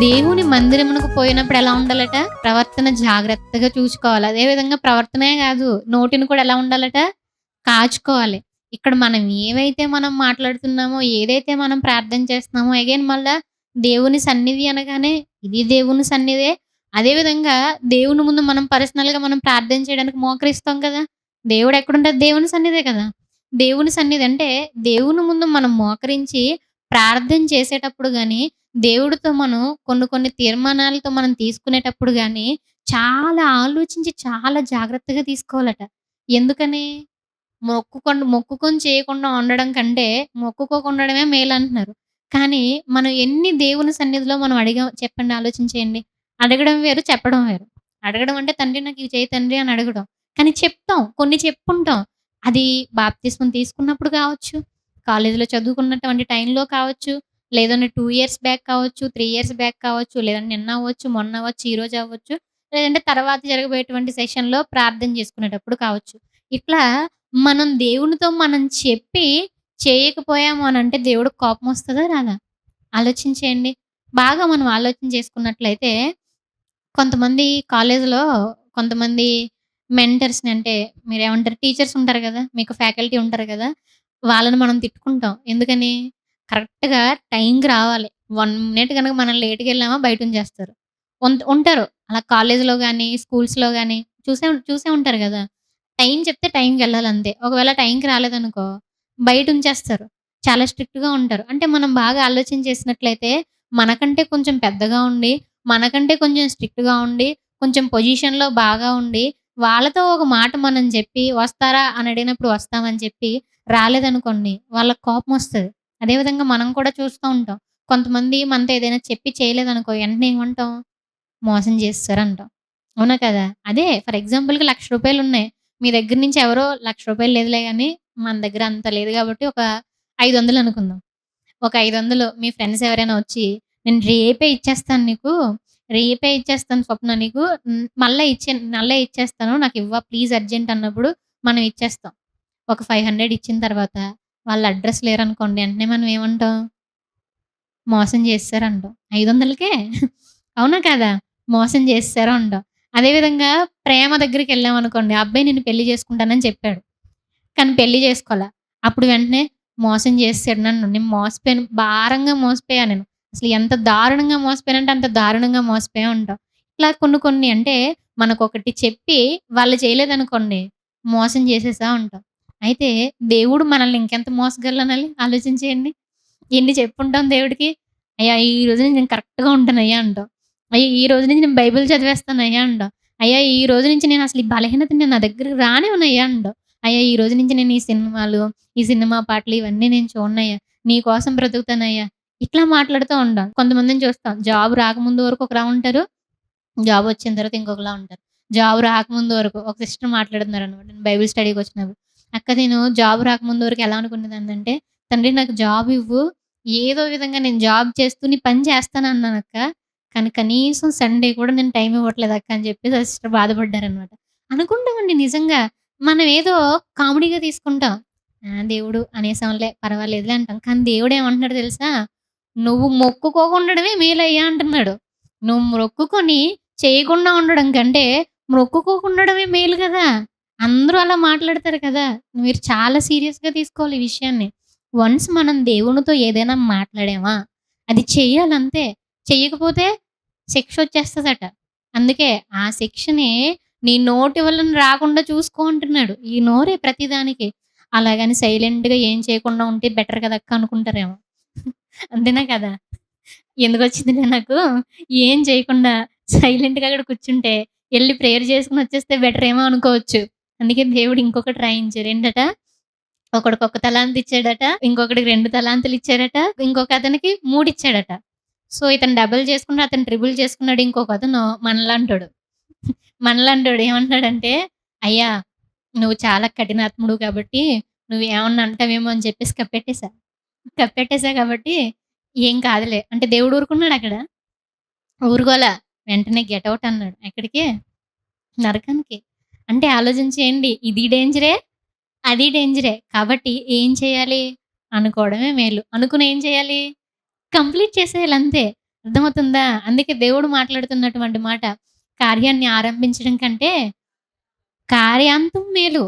దేవుని మందిరమునకు పోయినప్పుడు ఎలా ఉండాలట? ప్రవర్తన జాగ్రత్తగా చూసుకోవాలి. అదే విధంగా ప్రవర్తనే గాదు, నోటిని కూడా ఎలా ఉండాలట? కాచుకోవాలి. ఇక్కడ మనం ఏవైతే మనం మాట్లాడుతున్నామో, ఏదైతే మనం ప్రార్థన చేస్తున్నామో అగైన్ మళ్ళా దేవుని సన్నిధి అనగానే ఇది దేవుని సన్నిధే. అదే విధంగా దేవుని ముందు మనం పర్సనల్‌గా మనం ప్రార్థన చేయడానికి మోకరిస్తాం కదా! దేవుడెక్కడుంటది? దేవుని సన్నిధే కదా! దేవుని సన్నిధి అంటే దేవుని ముందు మనం మోకరించి ప్రార్థన చేసేటప్పుడు గాని దేవుడితో మనం కొన్ని కొన్ని తీర్మానాలతో మనం తీసుకునేటప్పుడు గాని, చాలా ఆలోచించి చాలా జాగ్రత్తగా తీసుకోవాలట. ఎందుకని? మొక్కుకొని చేయకుండా ఉండడం కంటే, మొక్కుకోకుండా ఉండడమే మేలంటున్నారు. కానీ, మనం ఎన్ని దేవుని సన్నిధిలో మనం అడిగాం చెప్పండి ఆలోచించేయండి. అడగడం వేరు, చెప్పడం వేరు. అడగడం అంటే, "తండ్రి నాకివి చేయి తండ్రి" అని అడగడం. కానీ చెప్తాం. కొన్ని చెప్పుంటాం. అది బాప్తిస్మం తీసుకున్నప్పుడు కావచ్చు, కాలేజీలో చదువుకున్నటువంటి టైంలో కావచ్చు, లేదంటే 2 ఇయర్స్ బ్యాక్ కావచ్చు, 3 ఇయర్స్ బ్యాక్ కావచ్చు, లేదంటే నిన్న అవ్వచ్చు, మొన్న అవ్వచ్చు, ఈరోజు అవ్వచ్చు, లేదంటే తర్వాత జరగబోయేటువంటి సెషన్‌లో ప్రార్థన చేసుకునేటప్పుడు కావచ్చు. ఇట్లా మనం దేవునితో మనం చెప్పి చేయకపోయాము అనంటే దేవుడికి కోపమొస్తదా? రాదా? ఆలోచించేయండి. బాగా మనం ఆలోచన చేసుకున్నట్లయితే కొంతమంది కాలేజీలో కొంతమంది మెంటర్స్‌ని అంటే మీరేమంటారు టీచర్స్ ఉంటారు గదా! మీకు ఫ్యాకల్టీ ఉంటారు గదా! వాళ్ళని మనం తిట్టుకుంటాం. ఎందుకని? కరెక్ట్‌గా టైంకి రావాలి. 1 మినిట్ గనక మనం లేట్‌గెళ్ళామా బయటుంచేస్తారు. ఉంటారు. అలా కాలేజీలో గాని, స్కూల్స్‌లో గాని చూసే చూసే ఉంటారు గదా! టైం చెప్తే టైంకెళ్ళాలంతే. ఒకవేళ టైంకి రాలేదనుకో బయటుంచేస్తారు. చాలా స్ట్రిక్ట్‌గా ఉంటారు. అంటే మనం బాగా ఆలోచన చేసినట్లయితే మనకంటే కొంచెం పెద్దగా ఉండి, మనకంటే కొంచెం స్ట్రిక్ట్‌గా ఉండి, కొంచెం పొజిషన్‌లో బాగా ఉండి, వాళ్ళతో ఒక మాట మనం చెప్పి వస్తారా అని అడిగినప్పుడు వస్తామని చెప్పి రాలేదనుకోండి వాళ్ళకి కోపమొస్తది. అదే విధంగా మనం కూడా చూస్తూ ఉంటాం. కొంతమంది మనతో ఏదైనా చెప్పి చేయలేదనుకో వెంటనే ఏమంటాం? మోసం చేసేసారంటాం. అవునా కదా! అదే ఫర్ ఎగ్జాంపుల్‌కి రూ. 1,00,000 ఉన్నాయి. మీ దగ్గర నుంచి ఎవరో రూ. 1,00,000 లేదులే గానీ, మన దగ్గర అంత లేదు గాబట్టి ఒక 500 అనుకుందాం. ఒక 500 మీ ఫ్రెండ్స్ ఎవరైనా వచ్చి, "నేను రేపే ఇచ్చేస్తాను నీకు. రేపే ఇచ్చేస్తాను స్వప్న నీకు. మళ్ళా ఇచ్చేస్తాను. నాకివ్వ ప్లీజ్ అర్జెంట్" అన్నప్పుడు మనం ఇచ్చేస్తాం. ఒక 500 ఇచ్చిన తర్వాత వాళ్ళ అడ్రెస్ లేరనుకోండి, వెంటనే మనం ఏమంటాం? మోసం చేసేసారంటాం. 500కే అవునా కాదా? మోసం చేసేసారు అంటాం. అదే విధంగా ప్రేమ దగ్గరికెళ్ళామనుకోండి, ఆ అబ్బాయి నిన్ను పెళ్లి చేసుకుంటానని చెప్పాడు. కానీ పెళ్లి చేసుకోలా. అప్పుడు వెంటనే మోసం చేసేసాడు నన్ను. నేను మోసపోయాను. భారంగా మోసపోయా నేను. అసలు ఎంత దారుణంగా మోసపోయానంటే అంత దారుణంగా మోసపోయా ఉంటాం. ఇట్లా కొన్ని కొన్ని అంటే మనకొకటి చెప్పి వాళ్ళు చేయలేదనుకోండి, మోసం చేసేసా ఉంటాం. అయితే దేవుడు మనల్ని ఇంకెంత మోసగలనని ఆలోచించేయండి. ఎన్ని చెప్పుంటాం దేవుడికి. అయ్యా! ఈ రోజు నుంచి నేను కరెక్ట్‌గా ఉంటానయ్యా అంటాం. అయ్యా! ఈ రోజు నుంచి నేను బైబిల్ చదివేస్తానయ్యా అంటాం. అయ్యా! ఈ రోజు నుంచి నేను అసలు ఈ బలహీనత నేను నా దగ్గరికి రానివ్వనయ్యా అంటాం. అయ్యా! ఈ రోజు నుంచి నేను ఈ సినిమాలు, ఈ సినిమా పాటలు ఇవన్నీ నేను చూడనయ్యా. నీ కోసం బ్రతుకుతానయ్యా. ఇట్లా మాట్లాడుతూ ఉంటాం. కొంతమందిని చూస్తాం. జాబ్ రాకముందు వరకు ఒకలా ఉంటారు. జాబ్ వచ్చిన తర్వాత ఇంకొకలా ఉంటారు. జాబ్ రాకముందు వరకు ఒక సిస్టర్ మాట్లాడుతున్నారనమాట. నేను బైబిల్ స్టడీకొచ్చినప్పుడు. అక్క నేను జాబ్ రాకముందు వరకు ఎలా అనుకునేదాన్నంటే, తండ్రి నాకు జాబ్ ఇవ్వు. ఏదో విధంగా నేను జాబ్ చేస్తూ నీ పని చేస్తానన్నానక్క. కానీ కనీసం సండే కూడా నేను టైం ఇవ్వట్లేదక్క అని చెప్పేసి ఆ సిస్టర్ బాధపడ్డారనమాట. అనుకుంటామండి నిజంగా. మనం ఏదో కామెడీగా తీసుకుంటాం. ఆ! దేవుడు అనేసాంలే పర్వాలేదులే అంటాం. కానీ దేవుడేమంటున్నాడో తెలుసా? నువ్వు మొక్కుకోకుండడమే మేలయ్యా అంటున్నాడు. నువ్వు మొక్కుకొని చేయకుండా ఉండడం కంటే, మొక్కుకోకుండడమే మేలు గదా! అందరూ అలా మాట్లాడతారు కదా! మీరు చాలా సీరియస్‌గా తీసుకోవాలి ఈ విషయాన్ని. వన్స్ మనం దేవునితో ఏదైనా మాట్లాడామా, అది చెయ్యాలంతే. చెయ్యకపోతే శిక్షొచ్చేస్తదట. అందుకే ఆ శిక్షని నీ నోటి వలన రాకుండా చూసుకో అంటున్నాడు. ఈ నోరే ప్రతిదానికి. అలాగని సైలెంట్‌గా ఏం చేయకుండా ఉంటే బెటర్ కదక్కా అనుకుంటారేమో. అంతేనా కదా! ఎందుకొచ్చిందిలే నాకు. ఏం చేయకుండా సైలెంట్‌గా అక్కడ కూర్చుంటే, ఎళ్లి ప్రేయర్ చేసుకొని వచ్చేస్తే బెటరేమో అనుకోవచ్చు. అందుకే దేవుడు ఇంకొకటి రాయించారు. ఏంటట? ఒకడికి ఒక తలాంత్ ఇచ్చాడట. ఇంకొకడికి 2 తలాంతులు ఇచ్చాడట. ఇంకొకతనికి 3 ఇచ్చాడట. సో, ఇతను డబుల్ చేసుకుంటే, అతను ట్రిపుల్ చేసుకున్నాడు. ఇంకొకతను మనలాంటోడు. మనలాంటోడు ఏమంటున్నాడంటే, "అయ్యా! నువ్వు చాలా కఠినాత్ముడు కాబట్టి, నువ్వేమన్నా అంటావేమో" అని చెప్పేసి కప్పెట్టేసా. కప్పెట్టేసా కాబట్టి, "ఏం కాదులే" అంటే దేవుడు ఊరుకున్నాడక్కడ. ఊరుకోలా. వెంటనే గెట్ ఔట్ అన్నాడు. ఎక్కడికి? నరకానికి. అంటే ఆలోచించేయండి. ఇది డేంజరే, అది డేంజరే. కాబట్టి ఏం చేయాలి? అనుకోవడమే మేలు. అనుకుని ఏం చేయాలి? కంప్లీట్ చేసేయాలి అంతే. అర్థమవుతుందా? అందుకే దేవుడు మాట్లాడుతున్నటువంటి మాట, కార్యాన్ని ఆరంభించడం కంటే కార్యాంతం మేలు.